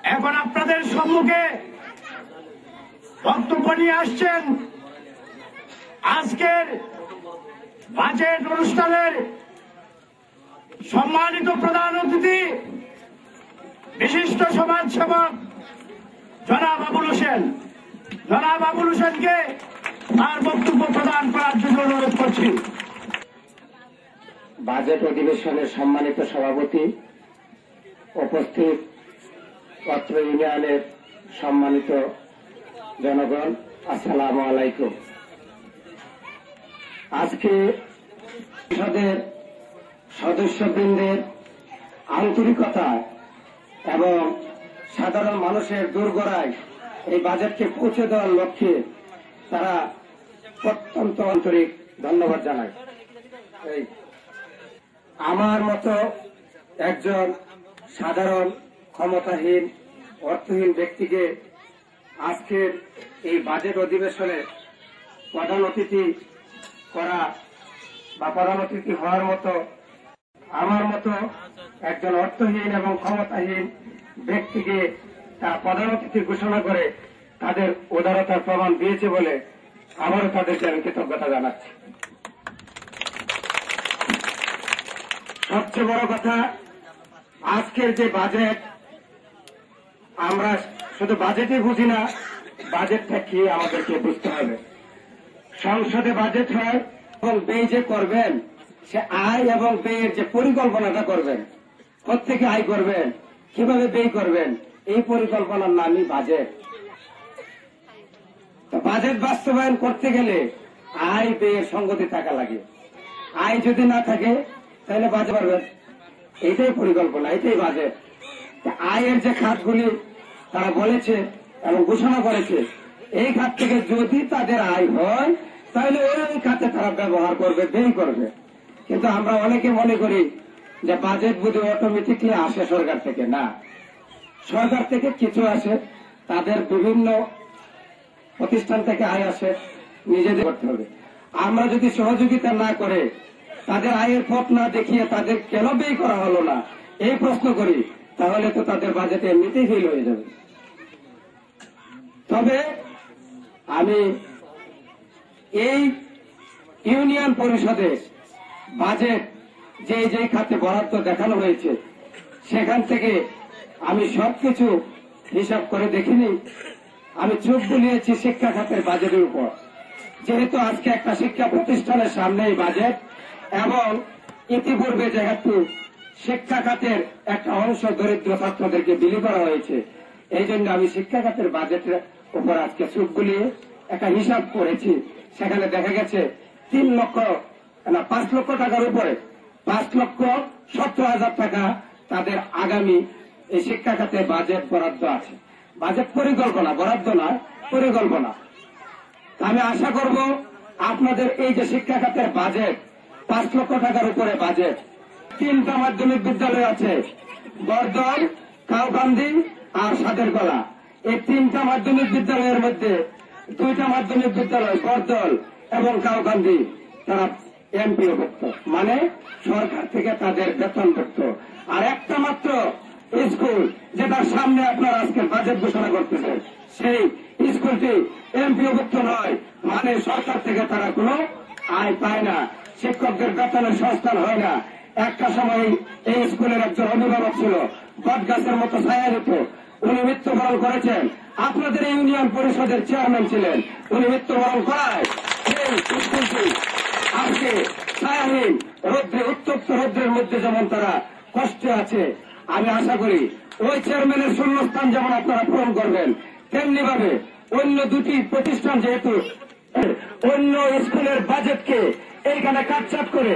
এখন আপনাদের সম্মুখে বক্তব্য নিয়ে আসছেন আজকের বাজেট অনুষ্ঠানের সম্মানিত প্রধান অতিথি বিশিষ্ট সমাজসেবক জনাব আবুল হোসেন। জনাব আবুল হোসেনকে তার বক্তব্য প্রদান করার জন্য অনুরোধ করছি। বাজেট অধিবেশনের সম্মানিত সভাপতি, উপস্থিত অত্র ইউনিয়নের সম্মানিত জনগণ, আসসালামু আলাইকুম। আজকে পরিষদের সদস্যবৃন্দের আন্তরিকতা এবং সাধারণ মানুষের দোরগোড়ায় এই বাজেটকে পৌঁছে দেওয়ার লক্ষ্যে তারা অত্যন্ত আন্তরিক ধন্যবাদ জানায়। আমার মতো একজন সাধারণ ক্ষমতাহীন অর্থহীন ব্যক্তিকে আজকের এই বাজেট অধিবেশনে প্রধান অতিথি করা বা প্রধান অতিথি হওয়ার মতো আমার মতো একজন অর্থহীন এবং ক্ষমতাহীন ব্যক্তিকে তারা প্রধান অতিথি ঘোষণা করে তাদের উদারতার প্রমাণ দিয়েছে বলে আবারও তাদেরকে আমি কৃতজ্ঞতা জানাচ্ছি। সবচেয়ে বড় কথা, আজকের যে বাজেট, আমরা শুধু বাজেটই বুঝি না, বাজেটটা কি আমাদেরকে বুঝতে হবে। সংসদে বাজেট হয় এবং ব্যয় যে করবেন, সে আয় এবং ব্যয়ের যে পরিকল্পনাটা করবেন, প্রত্যেকে আয় করবেন, কিভাবে ব্যয় করবেন, এই পরিকল্পনার নামই বাজেট। তো বাজেট বাস্তবায়ন করতে গেলে আয় ব্যয়ের সঙ্গতি থাকা লাগে। আয় যদি না থাকে তাহলে বাজেট পারবেন, এইটাই পরিকল্পনা, এইটাই বাজেট। আয়ের যে খাতগুলি তারা বলেছে এবং ঘোষণা করেছে, এই খাত থেকে যদি তাদের আয় হয় তাহলে ওই খাতে তারা ব্যবহার করবে, ব্যয় করবে। কিন্তু আমরা অনেকে মনে করি যে বাজেট বুঝে অটোমেটিকলি আসে সরকার থেকে। না, সরকার থেকে কিছু আসে, তাদের বিভিন্ন প্রতিষ্ঠান থেকে আয় আসে, নিজেদের করতে হবে। আমরা যদি সহযোগিতা না করে, তাদের আয়ের পথ না দেখিয়ে তাদের কেন ব্যয় করা হলো না এই প্রশ্ন করি, তাহলে তো তাদের বাজেটে এমনিতেই ফেল হয়ে যাবে। তবে আমি এই ইউনিয়ন পরিষদে বাজেট যে যে খাতে বরাদ্দ দেখানো হয়েছে, সেখান থেকে আমি সবকিছু হিসাব করে দেখিনি। আমি চোখ বুলিয়েছি শিক্ষা খাতের বাজেটের উপর, যেহেতু আজকে একটা শিক্ষা প্রতিষ্ঠানের সামনেই বাজেট এবং ইতিপূর্বে যেহেতু শিক্ষা খাতের একটা অংশ দরিদ্র ছাত্রদেরকে বিলি করা হয়েছে, এই জন্য আমি শিক্ষা খাতের বাজেটের উপর আজকে চোখ বুলিয়ে একটা হিসাব করেছি। সেখানে দেখা গেছে 5 লক্ষ টাকার উপরে 5,17,000 টাকা তাদের আগামী এই শিক্ষা খাতে বাজেট বরাদ্দ আছে। বাজেট পরিকল্পনা, বরাদ্দ নয়, পরিকল্পনা। আমি আশা করব আপনাদের এই যে শিক্ষা খাতের বাজেট, 5 লক্ষ টাকার উপরে বাজেট, 3টা মাধ্যমিক বিদ্যালয় আছে, বরদল, কাউকান্দি আর সাদেরগলা। এই 3টা মাধ্যমিক বিদ্যালয়ের মধ্যে 2টা মাধ্যমিক বিদ্যালয় বরদল এবং কাউকান্দি তারা এমপিওভুক্ত, মানে সরকার থেকে তাদের বেতনভুক্ত। আর একটা মাত্র স্কুল যেটার সামনে আপনারা আজকে বাজেট ঘোষণা করতেছেন, সেই স্কুলটি এমপিওভুক্ত নয়, মানে সরকার থেকে তারা কোনো আয় পায় না, শিক্ষকদের বেতনের সংস্থান হয় না। একটা সময় এই স্কুলের একজন অভিভাবক ছিল, বটগাছের মতো ছায়া দিত, উনি মৃত্যুবরণ করেছেন। আপনাদের ইউনিয়ন পরিষদের চেয়ারম্যান ছিলেন, উনি মৃত্যুবরণ করায় সেই স্কুলটি আজকে ছায়াহীন রৌদ্রে, উত্তপ্ত রৌদ্রের মধ্যে যেমন তারা কষ্টে আছে। আমি আশা করি ওই চেয়ারম্যানের শূন্যস্থান যেমন আপনারা পূরণ করবেন, তেমনি ভাবে অন্য 2টি প্রতিষ্ঠান যেহেতু অন্য স্কুলের বাজেটকে এইখানে কাটছাট করে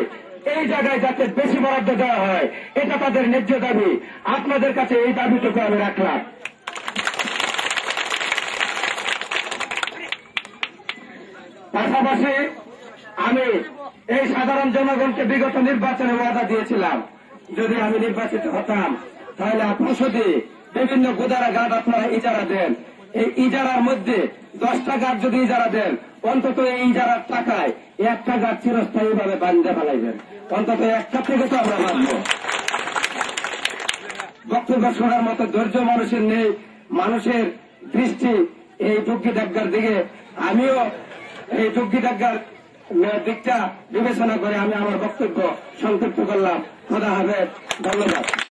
এই জায়গায় যাতে বেশি বরাদ্দ দেওয়া হয়, এটা তাদের ন্যায্য দাবি। আপনাদের কাছে এই দাবিটুকু আমি রাখলাম। পাশাপাশি আমি এই সাধারণ জনগণকে বিগত নির্বাচনে ওয়াদা দিয়েছিলাম, যদি আমি নির্বাচিত হতাম তাহলে সংসদে বিভিন্ন গোদারা গাছ আপনারা ইজারা দেন, এই ইজারার মধ্যে 10টা গাছ যদি ইজারা দেন, অন্তত এই ইজারার টাকায় একটা গাছ চিরস্থায়ীভাবে বান্ধে ফেলাইবেন, অন্তত একটা থেকে তো আমরা বাঁধব। বক্তব্য শোনার মতো ধৈর্য মানুষের নেই, মানুষের দৃষ্টি এই টুকিটাগ্গার দিকে। আমিও এই টুকিটাগ্গার দিকটা বিবেচনা করে আমি আমার বক্তব্য সংক্ষিপ্ত করলাম। খোদা হাফেজ, ধন্যবাদ।